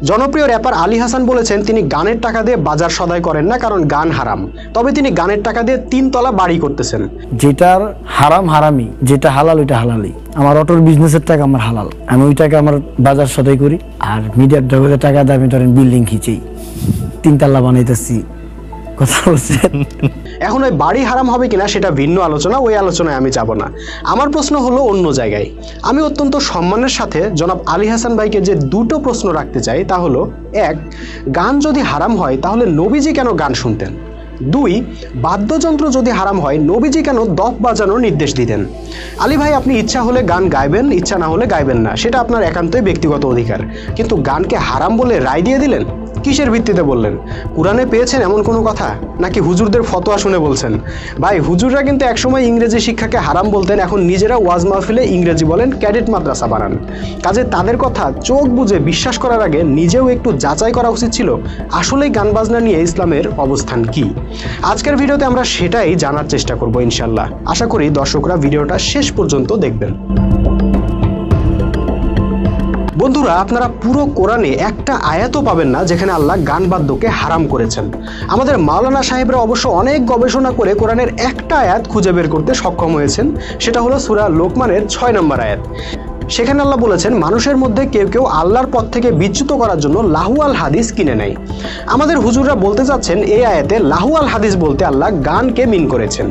জনপ্রিয় র্যাপার আলী হাসান বলেছেন তিনি গানের টাকা দিয়ে বাজার সদাই করেন না, কারণ গান হারাম। তবে তিনি গানের টাকা দিয়ে 3 তলা বাড়ি করতেছেন। যেটার হারাম হারামি, যেটা হালাল ওইটা হালালি। আমার অটোর বিজনেসের টাকা আমার হালাল, আমি ওই টাকা আমার বাজার সদাই করি। আর মিডিয়ার জগতের টাকা দিয়ে আমি ধরেন বিল্ডিং খিচেই 3 তলা বানাইতেছি। কথা বলছেন। এখন ওই বাড়ি হারাম হবে কিনা সেটা ভিন্ন আলোচনা, ওই আলোচনায় আমি যাব না। আমার প্রশ্ন হলো অন্য জায়গায়। আমি অত্যন্ত সম্মানের সাথে জনাব আলী হাসান ভাইকে যে 2টো প্রশ্ন রাখতে চাই তা হলো, 1, গান যদি হারাম হয় তাহলে নবীজি কেন গান শুনতেন? 2, বাদ্যযন্ত্র যদি হারাম হয় নবীজি কেন দফ বাজানোর নির্দেশ দিতেন? আলী ভাই, আপনি ইচ্ছা হলে গান গাইবেন, ইচ্ছা না হলে গাইবেন না, সেটা আপনার একান্তই ব্যক্তিগত অধিকার। কিন্তু গানকে হারাম বলে রায় দিয়ে দিলেন, কিসের ভিত্তিতে বললেন? কোরআনে পেয়েছেন এমন কোনো কথা, নাকি হুজুরদের ফতোয়া শুনে বলছেন? ভাই, হুজুররা কিন্তু একসময় ইংরেজি শিক্ষাকে হারাম বলতেন, এখন নিজেরা ওয়াজ মাহফিলে ইংরেজি বলেন, ক্যাডেট মাদ্রাসা বানান। কাজে তাদের কথা চোখ বুজে বিশ্বাস করার আগে নিজেও একটু যাচাই করা উচিত ছিল আসলেই গান বাজনা নিয়ে ইসলামের অবস্থান কি। আজকের ভিডিওতে আমরা সেটাই জানার চেষ্টা করব ইনশাল্লাহ। আশা করি দর্শকরা ভিডিওটা শেষ পর্যন্ত দেখবেন। বন্ধুরা, আপনারা পুরো কোরআনে একটা আয়াতও পাবেন না যেখানে আল্লাহ গান বাদ্যকে হারাম করেছেন। আমাদের মাওলানা সাহেবরা অবশ্য অনেক গবেষণা করে কোরআনের একটা আয়াত খুঁজে বের করতে সক্ষম হয়েছেন, সেটা হলো সূরা লোকমানের 6 নম্বর আয়াত। সেখানে আল্লাহ বলেছেন, মানুষের মধ্যে কেউ কেউ আল্লাহর পথ থেকে বিচ্যুত করার জন্য লাহুয়াল হাদিস কিনে নেয়। আমাদের হুজুররা বলতে চাচ্ছেন এই আয়াতে লাহুয়াল হাদিস বলতে আল্লাহ গানকে মিন করেছেন,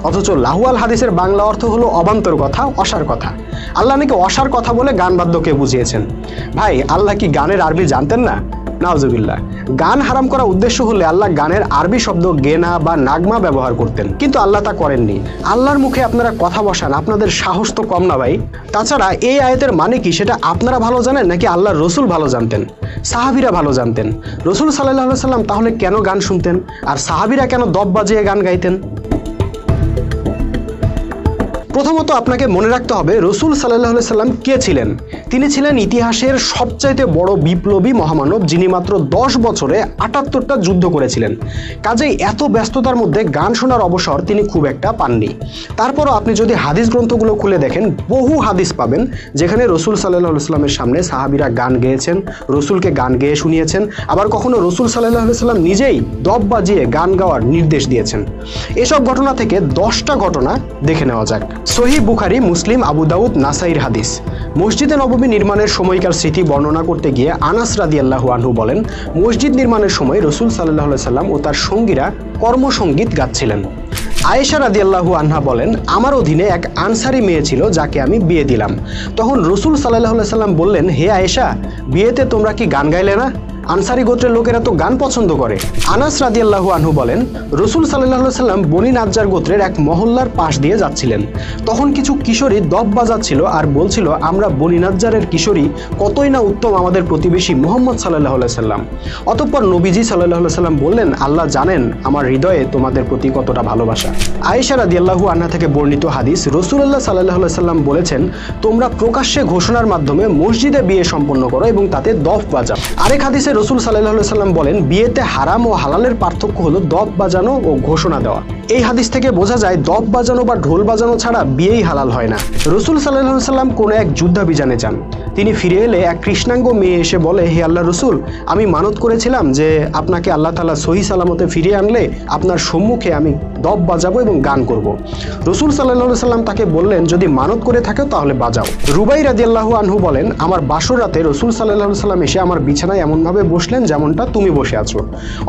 অথচ লাহুয়াল হাদিসের বাংলা অর্থ হলো অবান্তর কথা, অসার কথা। আল্লাহ নাকি অসার কথা বলে গান বাদ্যকে বুঝিয়েছেন। ভাই, আল্লাহ কি গানের আরবি জানতেন না? নাউজুবিল্লাহ। গান হারাম করা উদ্দেশ্য হলে আল্লাহ গানের আরবি শব্দ গেনা বা নাগমা ব্যবহার করতেন, কিন্তু আল্লাহ তা করেননি। আল্লাহর মুখে আপনারা কথা বসান, আপনাদের সাহস তো কম না ভাই। তাছাড়া এই আয়াতের মানে কি সেটা আপনারা ভালো জানেন নাকি আল্লাহর রসুল ভালো জানতেন? সাহাবীরা ভালো জানতেন। রসুল সাল্লাল্লাহু আলাইহি সাল্লাম তাহলে কেন গান শুনতেন, আর সাহাবীরা কেন দপ বাজিয়ে গান গাইতেন? প্রথমত আপনাকে মনে রাখতে হবে রসুল সাল্লাল্লাহু আলাইহি সাল্লাম কে ছিলেন। তিনি ছিলেন ইতিহাসের সবচাইতে বড় বিপ্লবী মহামানব, যিনি মাত্র 10 বছরে 78টা যুদ্ধ করেছিলেন। কাজেই এত ব্যস্ততার মধ্যে গান শোনার অবসর তিনি খুব একটা পাননি। তারপরও আপনি যদি হাদিস গ্রন্থগুলো খুলে দেখেন, বহু হাদিস পাবেন যেখানে রসুল সাল্লাল্লাহু আলাইহি সাল্লামের সামনে সাহাবীরা গান গেয়েছেন, রসুলকে গান গেয়ে শুনিয়েছেন, আবার কখনো রসুল সাল্লাল্লাহু আলাইহি সাল্লাম নিজেই দপ বাজিয়ে গান গাওয়ার নির্দেশ দিয়েছেন। এসব ঘটনা থেকে 10টা ঘটনা দেখে নেওয়া যাক। সহিহ বুখারী, মুসলিম, আবু দাউদ, নাসাইর হাদিস। মসজিদে নববী নির্মাণের সময়কার স্মৃতি বর্ণনা করতে গিয়ে আনাস রাদিয়াল্লাহু আনহু বলেন, মসজিদ নির্মাণের সময় রসুল সাল্লাল্লাহু আলাইহি সাল্লাম ও তার সঙ্গীরা কর্মসঙ্গীত গাচ্ছিলেন। আয়েশা রাদিয়াল্লাহু আনহা বলেন, আমার অধীনে এক আনসারী মেয়ে ছিল যাকে আমি বিয়ে দিলাম। তখন রসুল সাল্লাল্লাহু আলাইহি সাল্লাম বললেন, হে আয়েশা, বিয়েতে তোমরা কি গান গাইলে না? আনসারী গোত্রের লোকেরা তো গান পছন্দ করে। আনাস রাদিয়াল্লাহু আনহু বলেন, রসুল সাল্লাল্লাহু আলাইহি সাল্লাম বনি নাজ্জার গোত্রের এক মহল্লার পাশ দিয়ে যাচ্ছিলেন। তখন কিছু কিশোরী দপ বাজাচ্ছিল আর বলছিল, আমরা বনি নাজ্জারের কিশোরী, কতই না উত্তম আমাদের প্রতিবেশী মুহাম্মদ সাল্লাল্লাহু আলাইহি সাল্লাম। অতঃপর নবীজি সাল্লাল্লাহু আলাইহি সাল্লাম বললেন, আল্লাহ জানেন আমার হৃদয়ে তোমাদের প্রতি কতটা ভালোবাসা। আয়েশা রাদিয়াল্লাহু আনহা থেকে বর্ণিত হাদিস, রাসূলুল্লাহ সাল্লাল্লাহু আলাইহি সাল্লাম বলেছেন, তোমরা প্রকাশ্যে ঘোষণার মাধ্যমে মসজিদে বিয়ে সম্পন্ন করো এবং তাতে দফ বাজাও। আরেক হাদিসে রসুল সাল্লাল্লাহু আলাইহি সাল্লাম বলেন, বিয়েতে হারাম ও হালালের পার্থক্য হলো দপ বাজানো ও ঘোষণা দেওয়া। এই হাদিস থেকে বোঝা যায় দপ বাজানো বা ঢোল বাজানো ছাড়া বিয়েই হালাল হয় না। রসুল সাল্লাল্লাহু আলাইহি সাল্লাম কোনো এক যুদ্ধাভিযানে যান। তিনি ফিরে এলে এক কৃষ্ণাঙ্গ মেয়ে এসে বলে, হে আল্লাহ রসুল, আমি মানত করেছিলাম যে আপনাকে আল্লাহ তাআলা সহি সালামতে ফিরিয়ে আনলে আপনার সম্মুখে আমি দপ বাজাবো এবং গান করব। রসুল সাল্লাল্লাহু আলাইহি সাল্লাম তাকে বললেন, যদি মানত করে থাকো তাহলে বাজাও। রুবাই রাদিয়াল্লাহু আনহু বলেন, আমার বাসর রাতে রসুল সাল্লাল্লাহু আলাইহি সাল্লাম এসে আমার বিছানায় এমনভাবে বসলেন যেমনটা তুমি বসে আছো।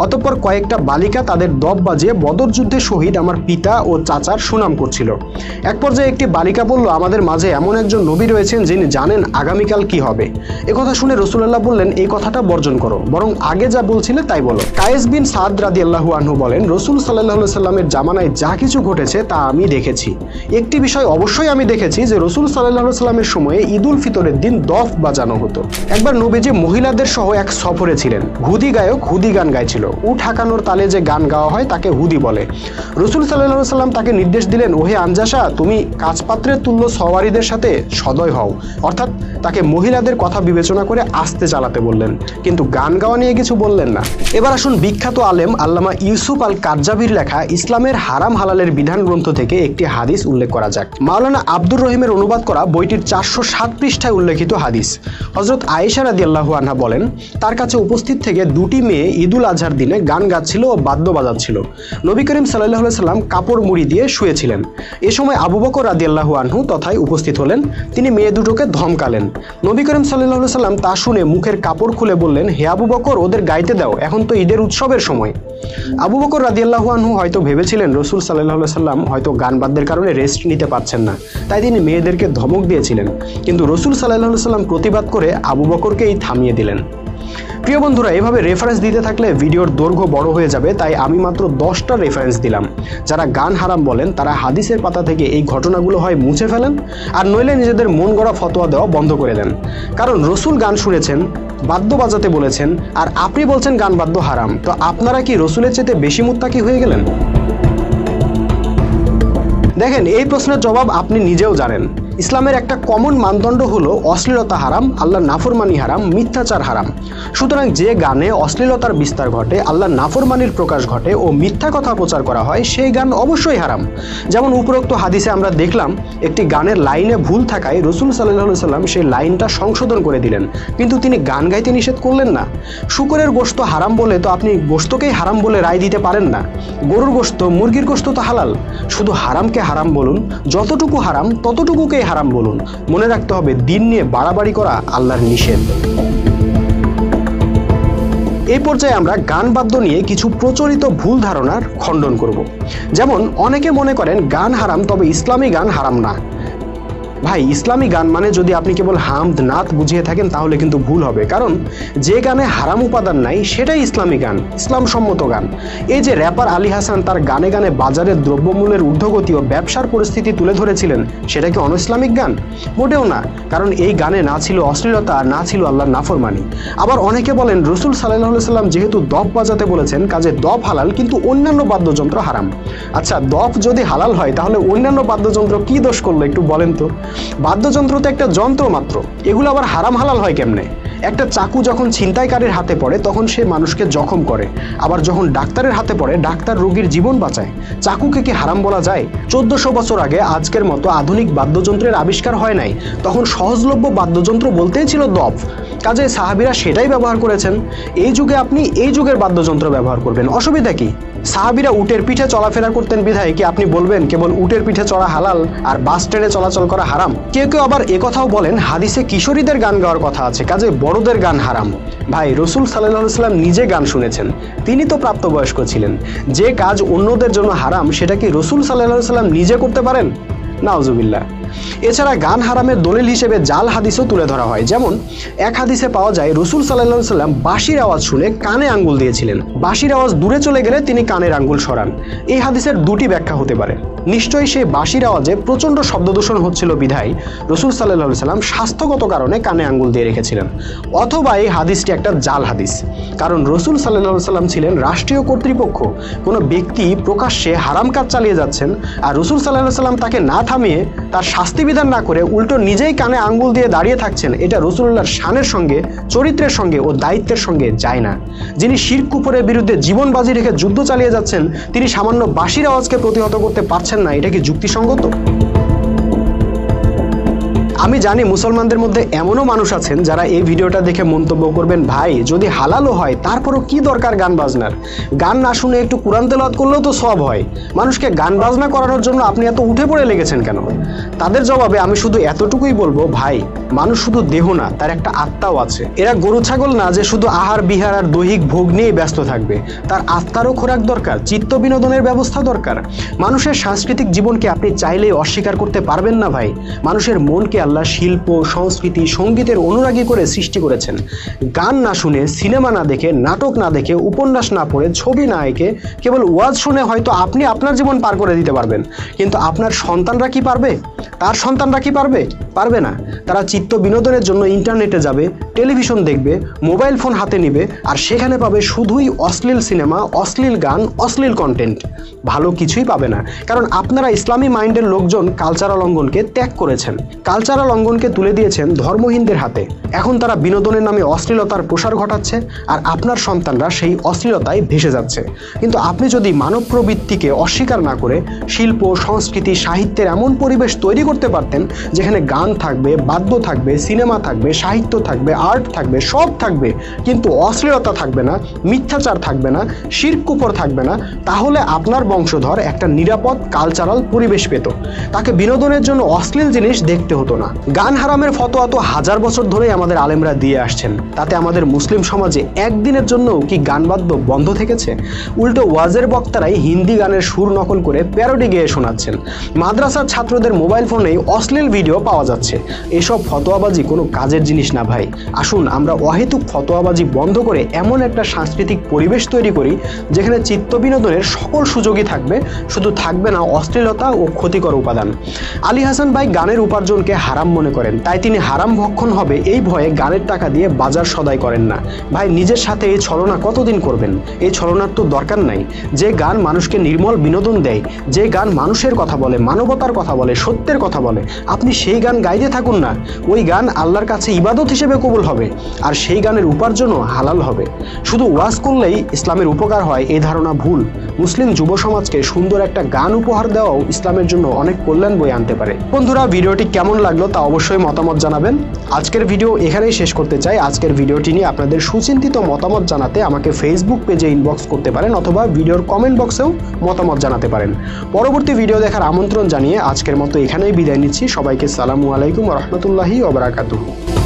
অতঃপর কয়েকটা বালিকা তাদের দপ বাজিয়ে বদর যুদ্ধে শহীদ আমার পিতা ও চাচার সুনাম করছিল। এক পর্যায়ে একটি বালিকা বলল, আমাদের মাঝে এমন একজন নবী রয়েছেন যিনি জানেন আগামীকাল কি হবে। একথা শুনে রাসূলুল্লাহ বললেন, এই কথাটা বর্জন করো, বরং আগে যা বলছিলে তাই বলো। কায়েস বিন সাদ রাদিয়াল্লাহু আনহু বলেন, রসুল সাল্লাল্লাহু আলাইহি সাল্লামের জামানায় যা কিছু ঘটেছে তা আমি দেখেছি। একটি বিষয় অবশ্যই আমি দেখেছি যে রসুল সাল্লাল্লাহু আলাইহি সাল্লামের সময়ে ঈদুল ফিতরের দিন দফ বাজানো হতো। একবার নবীজি মহিলাদের সহ এক সফরে ছিলেন। হুদি গায়ক হুদি গান গাইছিল। উট হাঁকানোর তালে যে গান গাওয়া হয় তাকে হুদি বলে। রসুল সাল্লাল্লাহু আলাইহি সাল্লাম তাকে নির্দেশ দিলেন, ওহে আনজাসা, তুমি কাজপাত্রের তুল্য সওয়ারিদের সাথে সদয় হও, অর্থাৎ তাকে মহিলাদের কথা বিবেচনা করে আস্তে চালাতে বললেন, কিন্তু গান গাওয়া নিয়ে কিছু বললেন না। এবার আসুন বিখ্যাত আলেম আল্লামা ইউসুফ আল কারজাভির লেখা ইসলামের হারাম হালালের বিধান গ্রন্থ থেকে একটি হাদিস উল্লেখ করা যাক। মাওলানা আব্দুর রহিমের অনুবাদ করা বইটির 407 পৃষ্ঠায় উল্লেখিত হাদিস। হযরত আয়েশা রাদিয়াল্লাহু আনহা বলেন, তার কাছে কাছে উপস্থিত থেকে দুটি মেয়ে ঈদুল আজহার দিনে গান গাচ্ছিল ও বাদ্য বাজাচ্ছিল। নবী করিম সাল্লাল্লাহু আলাইহি সাল্লাম কাপড় মুড়ি দিয়ে শুয়েছিলেন। এ সময় আবু বকর রাদিয়াল্লাহু আনহু তথায় উপস্থিত হলেন। তিনি মেয়ে দুটোকে ধমকালেন। নবী করিম সাল্লাল্লাহু আলাইহি সাল্লাম তা শুনে মুখের কাপড় খুলে বললেন, হে আবু বকর, ওদের গাইতে দাও, এখন তো ঈদের উৎসবের সময়। আবু বকর রাদিয়াল্লাহু আনহু হয়তো ভেবেছিলেন রাসূল সাল্লাল্লাহু আলাইহি সাল্লাম হয়তো গান বাদ্যের কারণে রেস্ট নিতে পারছেন না, তাই তিনি মেয়েদেরকে ধমক দিয়েছিলেন। কিন্তু রাসূল সাল্লাল্লাহু আলাইহি সাল্লাম প্রতিবাদ করে আবু বকরকেই থামিয়ে দিলেন। প্রিয় বন্ধুরা, এভাবে রেফারেন্স দিতে থাকলে ভিডিওর দৈর্ঘ্য বড় হয়ে যাবে, তাই আমি মাত্র 10টা রেফারেন্স দিলাম। যারা গান হারাম বলেন তারা হাদিসের পাতা থেকে এই ঘটনাগুলো হয় মুছে ফেলেন, আর নইলে নিজেদের মন গড়া ফতোয়া দেওয়া বন্ধ করে দেন। কারণ রসুল গান শুনেছেন, বাদ্য বাজাতে বলেছেন, আর আপনি বলছেন গান বাদ্য হারাম। তো আপনারা কি রসুলের চেয়ে বেশি মুত্তাকি হয়ে গেলেন? দেখেন, এই প্রশ্নের জবাব আপনি নিজেও জানেন। ইসলামের একটা কমন মানদণ্ড হলো অশ্লীলতা হারাম, আল্লাহর নাফরমানি হারাম, মিথ্যাচার হারাম। সুতরাং যে গানে অশ্লীলতার বিস্তার ঘটে, আল্লাহর নাফরমানির প্রকাশ ঘটে ও মিথ্যা কথা প্রচার করা হয়, সেই গান অবশ্যই হারাম। যেমন উপরোক্ত হাদিসে আমরা দেখলাম একটি গানের লাইনে ভুল থাকায় রাসূল সাল্লাল্লাহু আলাইহি সাল্লাম সেই লাইনটা সংশোধন করে দিলেন, কিন্তু তিনি গান গাইতে নিষেধ করলেন না। শুকরের গোশত হারাম বলে তো আপনি গোশতকেই হারাম বলে রায় দিতে পারেন না। গরুর গোশত, মুরগির গোশত তো হালাল। শুধু হারামকে হারাম বলুন, যতটুকু হারাম ততটুকুকেই হারাম বলুন। মনে রাখতে হবে, দিন নিয়ে বাড়াবাড়ি করা আল্লাহর নিষেধ। এই পর্যায়ে আমরা গান বাদ্য নিয়ে কিছু প্রচলিত ভুল ধারণার খণ্ডন করব। যেমন অনেকে মনে করেন গান হারাম, তবে ইসলামী গান হারাম না। ভাই, ইসলামী গান মানে যদি আপনি কেবল হামদ নাত বুঝিয়ে থাকেন তাহলে কিন্তু ভুল হবে। কারণ যে গানে হারাম উপাদান নাই সেটাই ইসলামী গান, ইসলাম সম্মত গান। এই যে র্যাপার আলী হাসান তার গানে গানে বাজারের দ্রব্যমূল্যের ঊর্ধ্বগতি ও ব্যবসার পরিস্থিতি তুলে ধরেছিলেন, সেটা কি অনইসলামিক গান? মোটেও না, কারণ এই গানে না ছিল অশ্লীলতা, না ছিল আল্লাহর নাফরমানি। আবার অনেকে বলেন রাসূল সাল্লাল্লাহু আলাইহি সাল্লাম যেহেতু দফ বাজাতে বলেছেন, কাজে দফ হালাল, কিন্তু অন্যান্য বাদ্যযন্ত্র হারাম। আচ্ছা, দফ যদি হালাল হয় তাহলে অন্যান্য বাদ্যযন্ত্র কি দোষ করলো একটু বলেন তো? বাদ্যযন্ত্র তো একটা যন্ত্র মাত্র, এগুলো আবার হারাম হালাল হয় কেমনে? একটা চাকু যখন ছিনতাইকারীর হাতে পড়ে তখন সে মানুষকে জখম করে, আবার যখন ডাক্তারের হাতে পড়ে ডাক্তার রোগীর জীবন বাঁচায়। চাকুকে কি হারাম বলা যায়? 1400 বছর আগে আজকের মতো আধুনিক বাদ্যযন্ত্রের আবিষ্কার হয় নাই, তখন সহজলভ্য বাদ্যযন্ত্র বলতেই ছিল দফ। কাজে সাহাবীরা সেটাই ব্যবহার করেছেন। এই যুগে আপনি এই যুগের বাদ্যযন্ত্র ব্যবহার করবেন, অসুবিধা কি? সাহাবীরা উটের পিঠে চলাফেরা করতেন বিধায় কি আপনি বলবেন কেবল উটের পিঠে চড়া হালাল আর বাস ট্রেনে চলাচল করা হারাম? কেউ কেউ আবার একথাও বলেন হাদিসে কিশোরীদের গান গাওয়ার কথা আছে, কাজে বড়দের গান হারাম। ভাই, রাসূল সাল্লাল্লাহু আলাইহি সাল্লাম নিজে গান শুনেছেন, তিনি তো প্রাপ্তবয়স্ক ছিলেন। যে কাজ অন্যদের জন্য হারাম সেটা কি রাসূল সাল্লাল্লাহু আলাইহি সাল্লাম নিজে করতে পারেন? নাউজুবিল্লাহ। এছাড়া গান হারামের দলিল হিসেবে জাল হাদিসও তুলে ধরা হয়। যেমন এক হাদিসে পাওয়া যায় রাসূল সাল্লাল্লাহু আলাইহি সাল্লাম বাঁশির আওয়াজ শুনে কানে আঙ্গুল দিয়েছিলেন। বাঁশির আওয়াজ দূরে চলে গেলে তিনি কানের আঙ্গুল সরান। এই হাদিসের দুটি ব্যাখ্যা হতে পারে। নিশ্চয়ই সেই বাঁশির আওয়াজে প্রচণ্ড শব্দদূষণ হচ্ছিল বিধায় রাসূল সাল্লাল্লাহু আলাইহি সাল্লাম স্বাস্থ্যগত কারণে কানে আঙ্গুল দিয়ে রেখেছিলেন। অথবা এই হাদিসটি একটা জাল হাদিস, কারণ রাসূল সাল্লাল্লাহু আলাইহি সাল্লাম ছিলেন রাষ্ট্রীয় কর্তৃপক্ষ। কোনো ব্যক্তি প্রকাশ্যে হারাম কাজ চালিয়ে যাচ্ছেন আর রাসূল সাল্লাল্লাহু আলাইহি সাল্লাম তাকে না থামিয়ে, তার শাস্তি বিধান না করে উল্টো নিজেই কানে আঙ্গুল দিয়ে দাঁড়িয়ে থাকছেন, এটা রাসূলুল্লাহর শানের সঙ্গে, চরিত্রের সঙ্গে ও দায়িত্বের সঙ্গে যায় না। যিনি শিরক কুফরের বিরুদ্ধে জীবন বাজি রেখে যুদ্ধ চালিয়ে যাচ্ছেন, তিনি সামান্য বাঁশির আওয়াজকে প্রতিহত করতে পারছেন না, এটা কি যুক্তিসঙ্গত? আমি জানি মুসলমানদের মধ্যে এমনও মানুষ আছেন যারা এই ভিডিওটা দেখে মন্তব্য করবেন, ভাই যদি হালালও হয় তারপরও কি দরকার গান বাজনার? গান না শুনে একটু কুরআন তেলাওয়াত করলেও তো সওয়াব হয়। মানুষকে গান বাজনা করানোর জন্য আপনি এত উঠে পড়ে লেগেছেন কেন? তাদের জবাবে আমি শুধু এতটুকুই বলবো, ভাই মানুষ শুধু দেহ না, তার একটা আত্মাও আছে। এরা গরু ছাগল না যে শুধু আহার বিহার আর দৈহিক ভোগ নিয়ে ব্যস্ত থাকবে। তার আত্মারও খোরাক দরকার, চিত্ত বিনোদনের ব্যবস্থা দরকার। মানুষের সাংস্কৃতিক জীবনকে আপনি চাইলেই অস্বীকার করতে পারবেন না ভাই। মানুষের মনকে আল্লাহ শিল্প, সংস্কৃতি, সঙ্গীতের অনুরাগী করে সৃষ্টি করেছেন। গান না শুনে, সিনেমা না দেখে, নাটক না দেখে, উপন্যাস না পড়ে, ছবি না এঁকে, কেবল ওয়াজ শুনে হয়তো আপনি আপনার জীবন পার করে দিতে পারবেন, কিন্তু আপনার সন্তানরা কি পারবে? তার সন্তানরা কি পারবে? পারবে না। তারা চিত্ত বিনোদনের জন্য ইন্টারনেটে যাবে, টেলিভিশন দেখবে, মোবাইল ফোন হাতে নেবে, আর সেখানে পাবে শুধুই অশ্লীল সিনেমা, অশ্লীল গান, অশ্লীল কন্টেন্ট। ভালো কিছুই পাবে না, কারণ আপনারা ইসলামী মাইন্ডের লোকজন কালচারাল অঙ্গনকে ত্যাগ করেছেন, কালচারাল অঙ্গনকে তুলে দিয়েছেন ধর্মহীনদের হাতে। এখন তারা বিনোদনের নামে অশ্লীলতার প্রসার ঘটাচ্ছে, আর আপনার সন্তানরা সেই অশ্লীলতায় ভেসে যাচ্ছে। কিন্তু আপনি যদি মানব প্রবৃত্তিকে অস্বীকার না করে শিল্প, সংস্কৃতি, সাহিত্যের এমন পরিবেশ তৈরি করতে পারতেন যেখানে গান থাকবে, বাদ্য থাকবে, সিনেমা থাকবে, সাহিত্য থাকবে, আর্ট থাকবে, সব থাকবে, কিন্তু অশ্লীলতা থাকবে না, মিথ্যাচার থাকবে না, শিরক কুফর থাকবে না, তাহলে আপনার বংশধর একটা নিরাপদ কালচারাল পরিবেশ পেত। তাকে বিনোদনের জন্য অশ্লীল জিনিস দেখতে হতো না। গান হারামের ফতোয়া তো হাজার বছর ধরেই আমাদের আলেমরা দিয়ে আসছেন। তাতে আমাদের মুসলিম সমাজে একদিনের জন্যও কি গান বাদ্য বন্ধ থেকেছে? উল্টো ওয়াজের বক্তারাই হিন্দি গানের সুর নকল করে প্যারোডি গেয়ে শোনাচ্ছেন। মাদ্রাসার ছাত্রদের মোবাইল ফোনেই অশ্লীল ভিডিও পাওয়া যাচ্ছে। এসব ফতোয়াবাজি কোনো কাজের জিনিস না ভাই। আসুন আমরা অহেতুক ফতোয়াবাজি বন্ধ করে এমন একটা সাংস্কৃতিক পরিবেশ তৈরি করি যেখানে চিত্ত বিনোদনের সকল সুযোগই থাকবে, শুধু থাকবে না অশ্লীলতা ও ক্ষতিকর উপাদান। আলী হাসান ভাই গানের উপার্জনকে হারাম মনে করেন, তাই তিনি হারাম ভক্ষণ হবে এই ভয়ে গানের টাকা দিয়ে বাজার সদাই করেন না। ভাই নিজের সাথে এই ছলনা কতদিন করবেন? এই ছলনার তো দরকার নাই। যে গান মানুষকে নির্মল বিনোদন দেয়, যে গান মানুষের কথা বলে, মানবতার কথা বলে, সত্যের কথা বলে, আপনি সেই গান গাইতে থাকুন না। ওই গান আল্লাহর কাছে ইবাদত হিসেবে কবুল হবে, আর সেই গানের উপার্জনও হালাল হবে। শুধু ওয়াজ করলেই ইসলামের উপকার হয় এই ধারণা ভুল। মুসলিম যুব সমাজকে সুন্দর একটা গান উপহার দেওয়াও ইসলামের জন্য অনেক কল্যাণ বয়ে আনতে পারে। বন্ধুরা, ভিডিওটি কেমন লাগলো তা অবশ্যই মতামত জানাবেন। আজকের ভিডিও এখানেই শেষ করতে চাই। আজকের ভিডিওটি নিয়ে আপনাদের সুচিন্তিত মতামত জানাতে আমাকে ফেসবুক পেজে ইনবক্স করতে পারেন অথবা ভিডিওর কমেন্ট বক্সেও মতামত জানাতে পারেন। পরবর্তী ভিডিও দেখার আমন্ত্রণ জানিয়ে আজকের মতো এখানেই বিদায় নিচ্ছি। সবাইকে সালামু আলাইকুম ওয়া রাহমাতুল্লাহি ওয়া বারাকাতুহু।